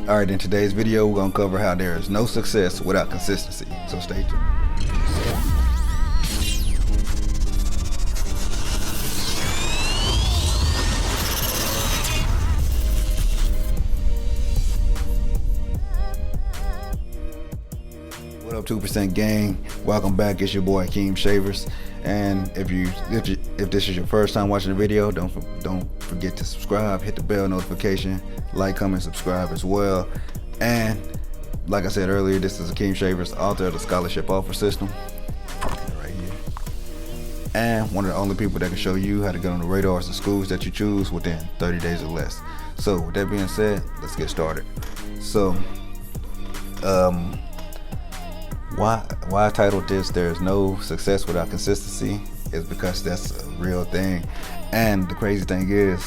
Alright, in today's video, we're going to cover how there is no success without consistency. So stay tuned. What up, 2% gang? Welcome back. It's your boy Akeem Shavers. And if this is your first time watching the video, don't forget to subscribe, hit the bell notification, like, comment, subscribe as well. And like I said earlier, this is Akeem Shavers, author of the scholarship offer system, right here, and one of the only people that can show you how to get on the radars of schools that you choose within 30 days or less. So with that being said, let's get started. So why I titled this "There's No Success Without Consistency" is because that's a real thing. And the crazy thing is,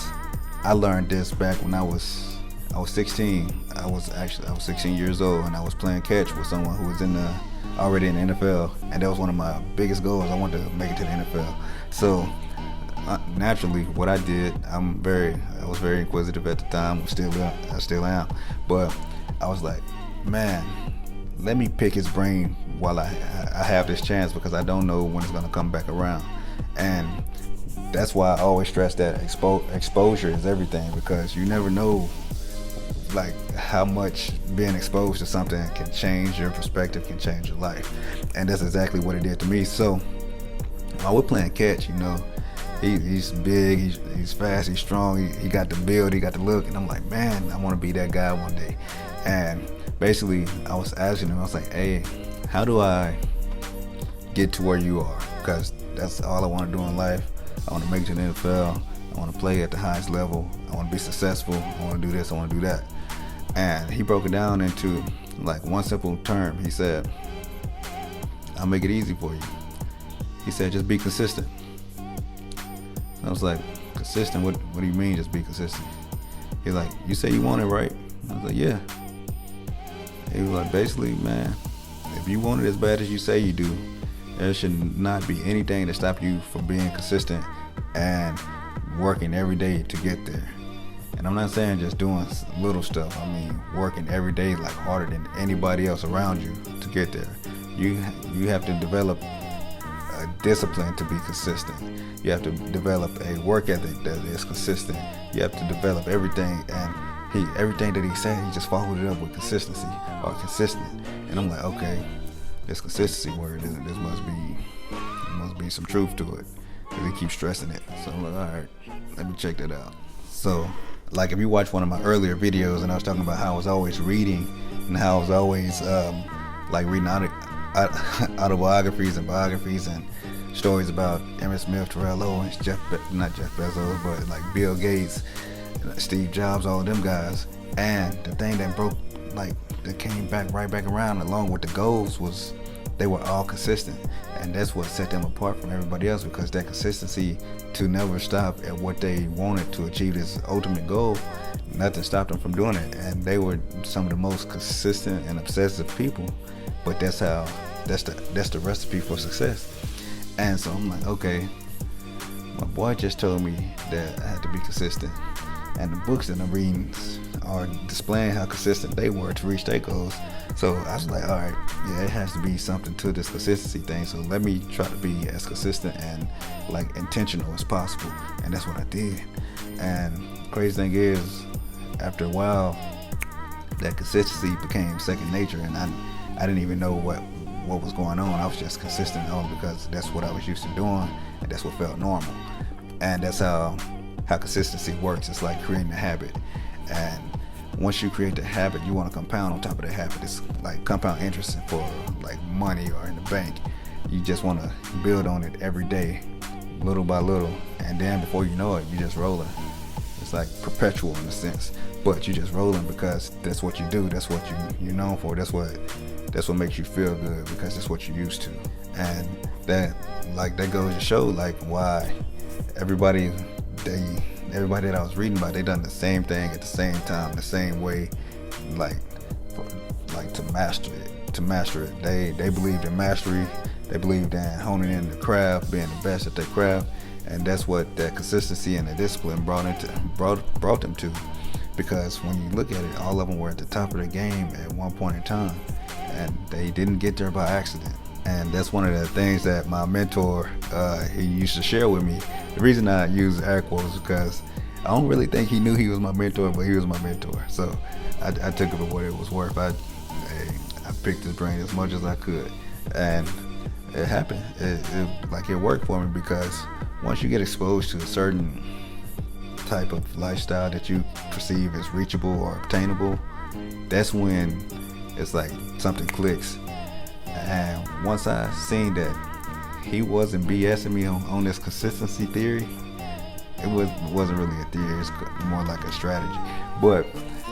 I learned this back when I was 16. I was 16 years old, and I was playing catch with someone who was already in the NFL, and that was one of my biggest goals. I wanted to make it to the NFL. So naturally, what I did, I was very inquisitive at the time. I still am, but I was like, man, let me pick his brain while I have this chance, because I don't know when it's going to come back around. And that's why I always stress that exposure is everything, because you never know like how much being exposed to something can change your perspective, can change your life. And that's exactly what it did to me. So while we're playing catch, you know, he's big, he's fast, he's strong, he got the build, he got the look, and I'm like, man, I want to be that guy one day. And basically I was asking him, I was like, hey, how do I get to where you are? Because that's all I want to do in life. I want to make it to the NFL. I want to play at the highest level. I want to be successful. I want to do this, I want to do that. And he broke it down into like one simple term. He said, I'll make it easy for you. He said, just be consistent. I was like, consistent? What do you mean just be consistent? He's like, you say you want it, right? I was like, yeah. He was like, basically, man, if you want it as bad as you say you do, there should not be anything to stop you from being consistent and working every day to get there. And I'm not saying just doing little stuff. I mean working every day like harder than anybody else around you to get there. You have to develop a discipline to be consistent. You have to develop a work ethic that is consistent. You have to develop everything, and everything that he said, he just followed it up with consistency or consistent. And I'm like, okay, this consistency word, there must be some truth to it, because he keeps stressing it. So I'm like, all right, let me check that out. So like if you watch one of my earlier videos, and I was talking about how I was always reading, and how I was always like reading autobiographies and biographies and stories about Emmett Smith, Terrell Owens, not Jeff Bezos, but like Bill Gates, Steve Jobs, all of them guys. And the thing that came right back around along with the goals was they were all consistent. And that's what set them apart from everybody else, because that consistency to never stop at what they wanted to achieve this ultimate goal, nothing stopped them from doing it. And they were some of the most consistent and obsessive people. But that's the recipe for success. And so I'm like, okay, my boy just told me that I had to be consistent, and the books that I'm reading are displaying how consistent they were to reach their goals. So I was like, all right, yeah, it has to be something to this consistency thing. So let me try to be as consistent and like intentional as possible. And that's what I did. And crazy thing is, after a while, that consistency became second nature, and I didn't even know what was going on. I was just consistent only because that's what I was used to doing, and that's what felt normal. And that's how consistency works. It's like creating a habit. And once you create the habit, you want to compound on top of the habit. It's like compound interest for like money or in the bank. You just want to build on it every day, little by little, and then before you know it, you're just rolling. It's like perpetual in a sense, but you're just rolling because that's what you do. That's what you're known for. That's what makes you feel good, because that's what you're used to. And that goes to show like why everybody that I was reading about, they done the same thing at the same time, the same way, like to master it. They believed in mastery. They believed in honing in the craft, being the best at their craft, and that's what that consistency and the discipline brought them to. because when you look at it, all of them were at the top of their game at one point in time, and they didn't get there by accident. And that's one of the things that my mentor, he used to share with me. The reason I use air quotes is because I don't really think he knew he was my mentor, but he was my mentor. So I took it for what it was worth. I picked his brain as much as I could, and it happened. It worked for me, because once you get exposed to a certain type of lifestyle that you perceive as reachable or obtainable, that's when it's like something clicks. And once I seen that he wasn't BSing me on this consistency theory, it wasn't really a theory, it's more like a strategy. But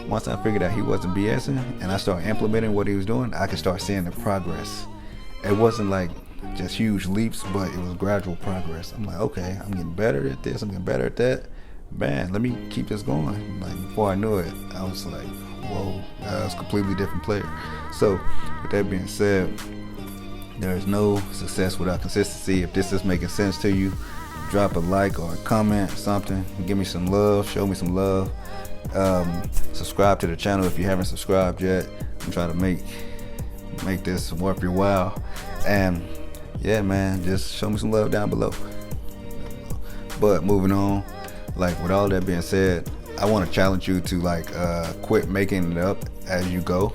once I figured out he wasn't BSing and I started implementing what he was doing, I could start seeing the progress. It wasn't like just huge leaps, but it was gradual progress. I'm like, okay, I'm getting better at this, I'm getting better at that. Man, let me keep this going. Like, before I knew it, I was like, whoa, that was a completely different player. So with that being said, there is no success without consistency. If this is making sense to you, drop a like or a comment, something. Give me some love, show me some love. Subscribe to the channel if you haven't subscribed yet. I'm trying to make this worth your while. And yeah, man, just show me some love down below. But moving on, like, with all that being said, I want to challenge you to like quit making it up as you go,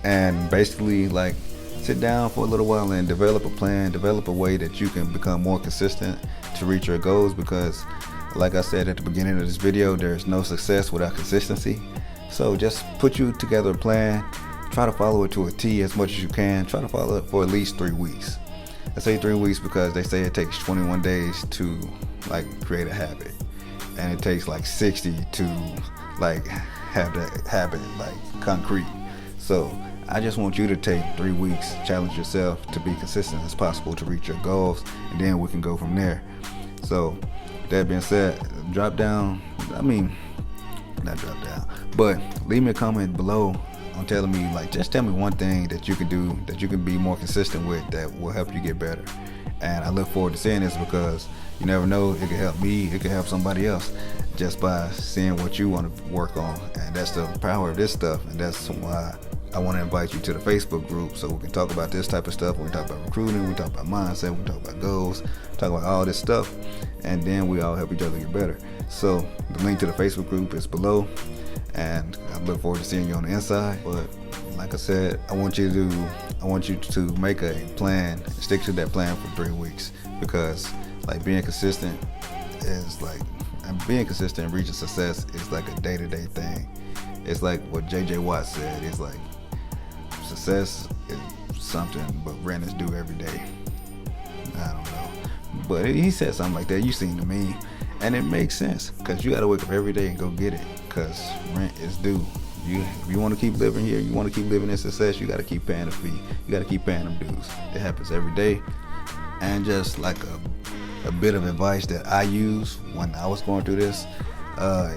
and basically like sit down for a little while and develop a plan, develop a way that you can become more consistent to reach your goals. Because like I said at the beginning of this video, there's no success without consistency. So just put you together a plan, try to follow it to a T as much as you can. Try to follow it for at least 3 weeks. I say 3 weeks because they say it takes 21 days to like create a habit, and it takes like 60 to like have that habit like concrete. So I just want you to take 3 weeks, challenge yourself to be consistent as possible to reach your goals, and then we can go from there. So that being said, not drop down, but leave me a comment below on telling me, like, just tell me one thing that you can do, that you can be more consistent with, that will help you get better. And I look forward to seeing this, because you never know, it could help me, it could help somebody else just by seeing what you want to work on. And that's the power of this stuff, and that's why I want to invite you to the Facebook group, so we can talk about this type of stuff. We can talk about recruiting, we can talk about mindset, we can talk about goals, talk about all this stuff, and then we all help each other get better. So the link to the Facebook group is below, and I look forward to seeing you on the inside. But like I said, I want you to make a plan and stick to that plan for 3 weeks, because like being consistent and reaching success is like a day-to-day thing. It's like what JJ Watt said. It's like success is something, but rent is due every day. I don't know, but he said something like that. You seen the meme, and it makes sense, because you got to wake up every day and go get it, because rent is due. If you want to keep living here, you want to keep living in success, you got to keep paying the fee. You got to keep paying them dues. It happens every day. And just like a bit of advice that I used when I was going through this.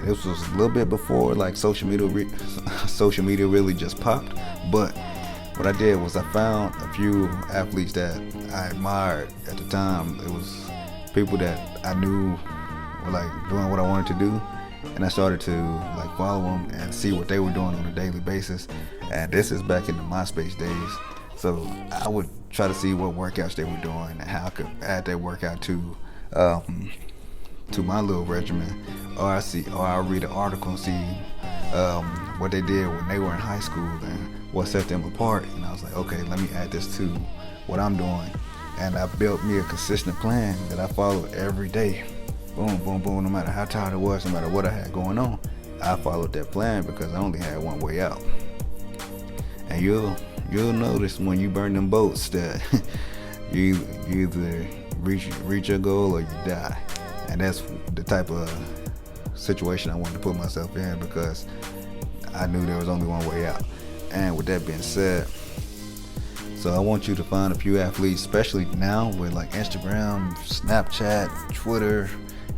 This was a little bit before like social media really just popped. But what I did was I found a few athletes that I admired at the time. It was people that I knew were like doing what I wanted to do, and I started to like follow them and see what they were doing on a daily basis. And this is back in the MySpace days, so I would try to see what workouts they were doing and how I could add that workout to my little regimen. Or I read an article and see what they did when they were in high school and what set them apart. And I was like, okay, let me add this to what I'm doing. And I built me a consistent plan that I followed every day. Boom, boom, boom. No matter how tired I was, no matter what I had going on, I followed that plan, because I only had one way out. And you'll notice when you burn them boats that you either reach your goal or you die. And that's the type of situation I wanted to put myself in, because I knew there was only one way out. And with that being said, so I want you to find a few athletes, especially now with like Instagram, Snapchat, Twitter,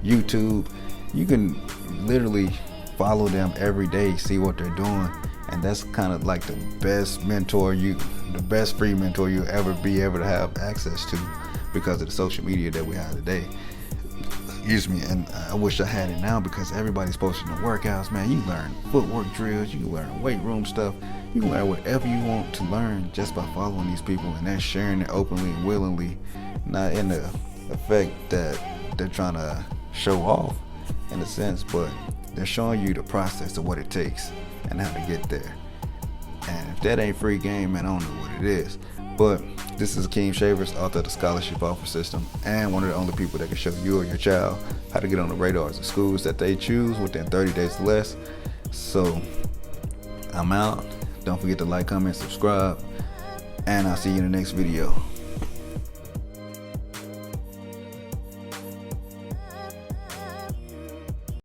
YouTube. You can literally follow them every day, see what they're doing. And that's kind of like the best free mentor you'll ever be able to have access to, because of the social media that we have today. Excuse me, and I wish I had it now because everybody's posting the workouts, man. You learn footwork drills, you can learn weight room stuff, you can learn whatever you want to learn just by following these people, and they're sharing it openly and willingly, not in the effect that they're trying to show off in a sense, but they're showing you the process of what it takes and how to get there. And if that ain't free game, man, I don't know what it is. But this is Akeem Shavers, author of the Scholarship Offer System, and one of the only people that can show you or your child how to get on the radars of schools that they choose within 30 days or less. So I'm out. Don't forget to like, comment, subscribe, and I'll see you in the next video.